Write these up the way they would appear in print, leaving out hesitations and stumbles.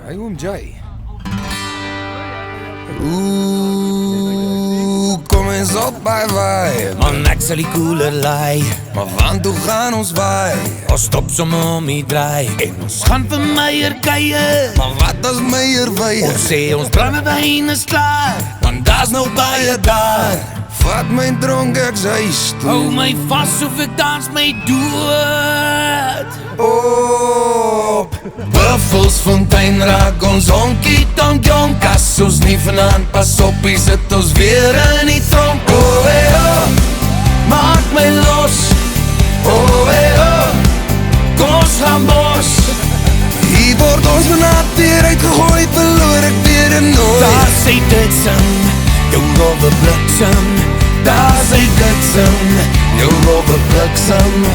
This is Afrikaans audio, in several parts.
Hey oom Jay. Kom eens op by vibe. Man, ek sal die koeler lei. Maar want toe gaan ons waai? Ons stop sommer om die draai. En ons gaan vir Meier kuier. Maar wat as Meier weier? Ons sê ons brandewyn is klaar, want daar's nou baie daar. Vat my dronk ek huis toe. Hou my vas of ek dans my dood. Op Buffelsfontein raak ons honkie tonk jonk. As ons nie vanavond pas op, sit ons weer in die tronk. Oh hey oh, maak my los. Oh hey oh, kom ons gaan bos. Hier word ons vanavond weer uitgegooi, verloor ek weer en nooit. Daar sê dit sing, jou rove bliksem. Daar sê dit sing, jou rove bliksem.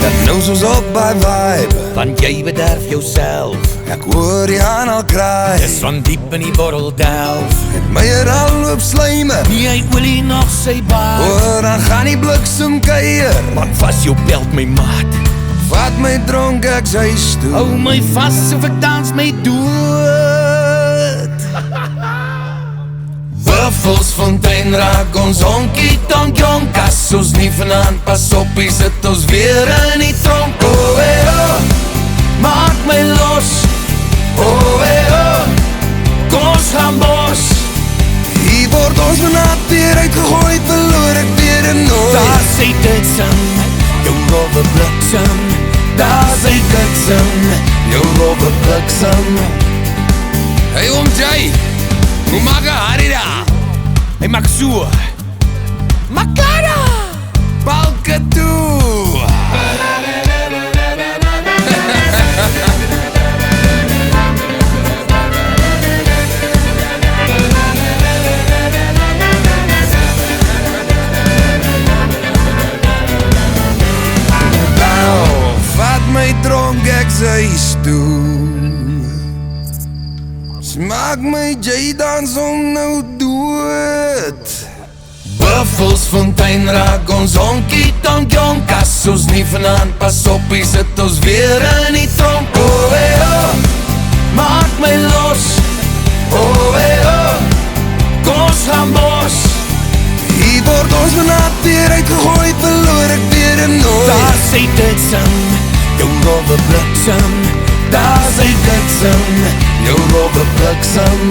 Dat nou soos op by vibe, want jy bederf jouself. ek hoor die haan al kraai. Dis van diep in die bottel delf. Het Meier al loop slijme, Nie hy olie nog sy baard. hoor dan gaan die bliksem kuier. Man, vas jou belt my maat. Vat my dronk ek huis toe. Hou my vas of ek dans my dood. Buffelsfontein raak ons honkie tonk jonk. As ons nie vanavond pas op, sit ons weer in die tronk. Oh hey oh, maak my los. Oh hey oh, kom ons gaan bos. Hier word ons vanavond weer uitgegooi, verloor ek weer en nooit. Daar sê dit sing, jou rove bliksem. Daar sê dit sing, jou rove bliksem. Hey oom Jay, hoe maak Harry daar? Hy maak so. Makara! Balke toe! Vat my dronk ek huis toe. Smaak my Jay dans om nou dood. Buffelsfontein raak ons honkie tonk jonk. As ons nie vanavond pas op, sit ons weer in die tronk. Oh hey oh, maak my los. Oh hey oh, kom ons gaan bos. Hier word ons vanavond weer uitgegooi, verloor ek weer en nooit. Daar sê dit sing, jou rove bliksem. Daar sê dit sing, jou rove bliksem.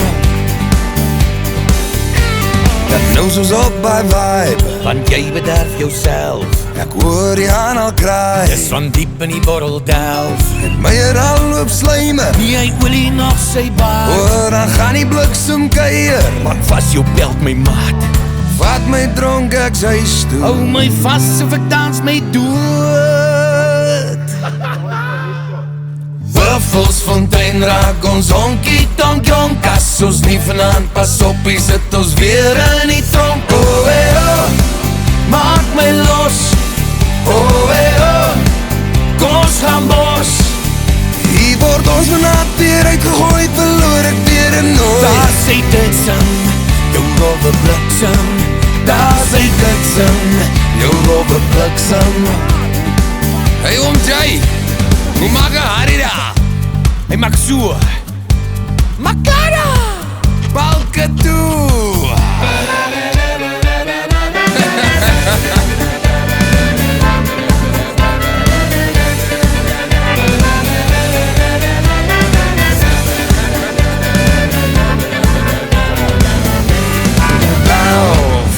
Dat nou soos op by vibe, want jy bederf jouself. ek hoor die haan al kraai. Dis van diep in die bottel delf. Het Meier al loop slijme, Nie hy olie nog sy baard. hoor dan gaan die bliksem kuier. Man, vas jou belt my maat. Vat my dronk ek huis toe. Hou my vas of ek dans my dood. Buffelsfontein raak ons honkie tonk jonk. As ons nie vanavond pas op, sit ons weer in die tronk. Oh hey oh, maak my los. Oh hey oh, kom ons gaan bos. Hier word ons vanavond weer uitgegooi, verloor ek weer en nooit. Daar sê dit sing, jou rove bliksem. Daar sê dit sing, jou rove bliksem. Hey oom Jay, hoe maak Harry daar? Hy maak so. Makara! Balke toe!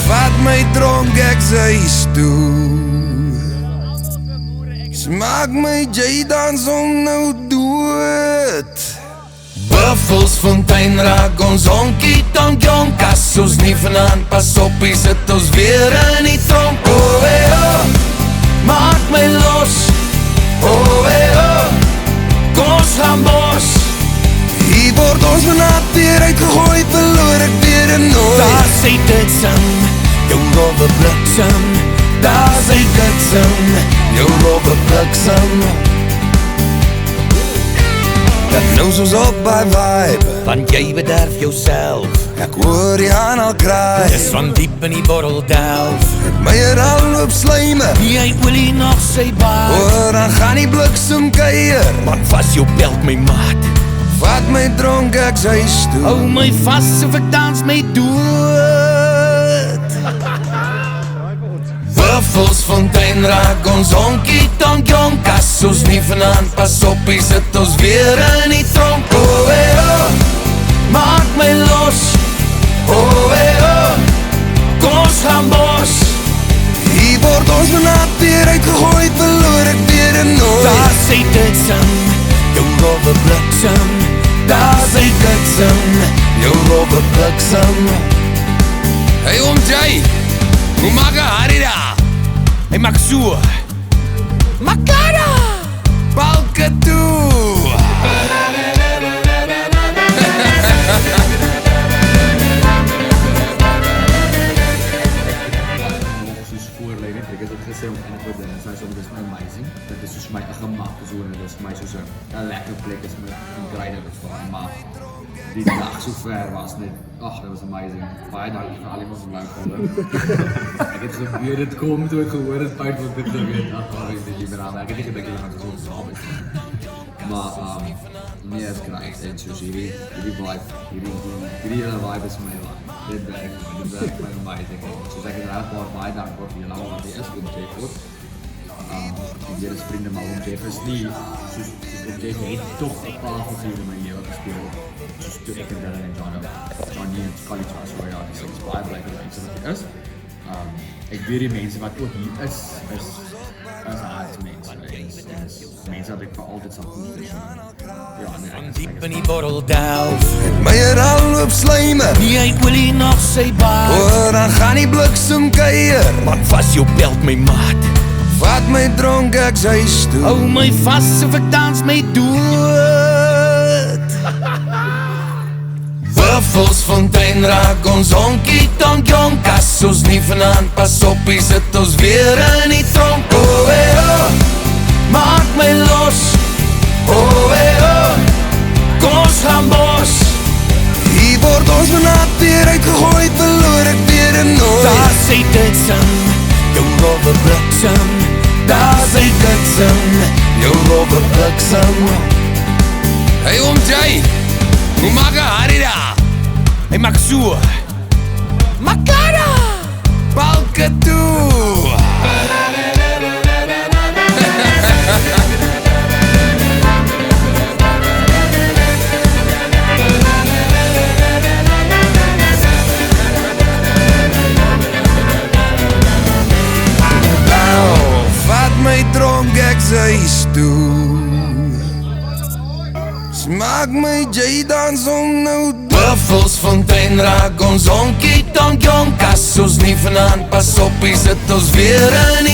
Vat my dronk ek huis toe. Smaak my Jay dans om nou dood. Buffelsfontein raak ons honkie tonk jonk. As ons nie vanavond pas op, sit ons weer in die tronk. Oh hey oh, maak my los. Oh hey oh, kom ons gaan bos. Hier word ons vanavond weer uitgegooi, verloor ek weer en nooit. Daar sê dit sing, jou rove bliksem. Daar sê dit sing, jou rove bliksem. Nou soos op by vibe, Want jy bederf jouself. ek hoor die haan al kraai. Dis van diep in die bottel delf. Het my al loop slyme, Jy olie nog sy baard. hoor dan gaan die bliksem kuier. Man vas jou belt my maat. Vat my dronk ek sy stoel. Hou my vas of ek dans my dood. Buffels fontein raak ons honkie tonk jonk. As ons nie vanavond pas op, hier sit ons weer in die tronk. Oh, hey, oh, maak my los. Oh, hey, oh, kom ons gaan bos. Hier word ons vanavond weer uitgegooid, verloor ek weer en nooit. Daar sy ditsing, jou rowwe bliksem. Daar sy ditsing, jou rowwe bliksem. Hey oom Jay, hoe maak een Harry daar? Hy maak so. Makara! Balke toe! Soos voorleiding, ek het ook gesê om in te doen, so dit is my amazing. Dit is soos my gemaak zone, dit is vir my soos 'n lekker plek is met 'n gryder of so, maar die dag so ver was net, ag, dit was amazing. Baie dankie vir al die ons lank kom. Ek het geweet dit kom toe ek gehoor het tyd wat dit weet, ag, baie dankie vir al. Ek het nie gedink jy gaan so saam is. Maar nee, is kry en soos hierdie vibe, hierdie hele vibe is my life. Dit werk my amazing. Soos ek het regtig baie dankbaar vir julle almal wat hier is om te help. Hier is vriende, maar om Jeff is nie, soos om Jeff het toch 'n paar figure in my lewe gespeel. Soos toe ek en Dylan en John nie in college was, so ja, dis is baie bly dat iets wat hier is. Ek weet die mense wat ook hier is hard mense. Mense wat ek vir altyd sal goed is. Ja, nee, Diep in die bottel delf. Het my al loop slyme, Jy olie nog sy baard. hoor dan gaan die bliksem kuier. Man vas jou belt my maat. Vat my dronk ek sy stoel. Hou my vas of ek dans my dood. Buffels fontein raak ons honkie tonk jonk. As ons nie vanavond pas op, hier sit ons weer in die tronk. Oh, hey, oh, maak my los. Oh, hey, oh, kom ons gaan bos. Hier word ons vanavond weer uitgegooid, verloor ek weer en nooit. Daar sy ditsing, jou rowwe bliksem. Daar sy ditsing, jou rowwe bliksem. Hey oom Jay, hoe maak een Harry daar? Hy maak so. Makara! Balke toe! Vat my dronk ek sy stoel. Smaak my J dans om nou. Buffels fontein raak ons honkie tonk jonk. As ons nie vanavond pas op, hier sit ons weer in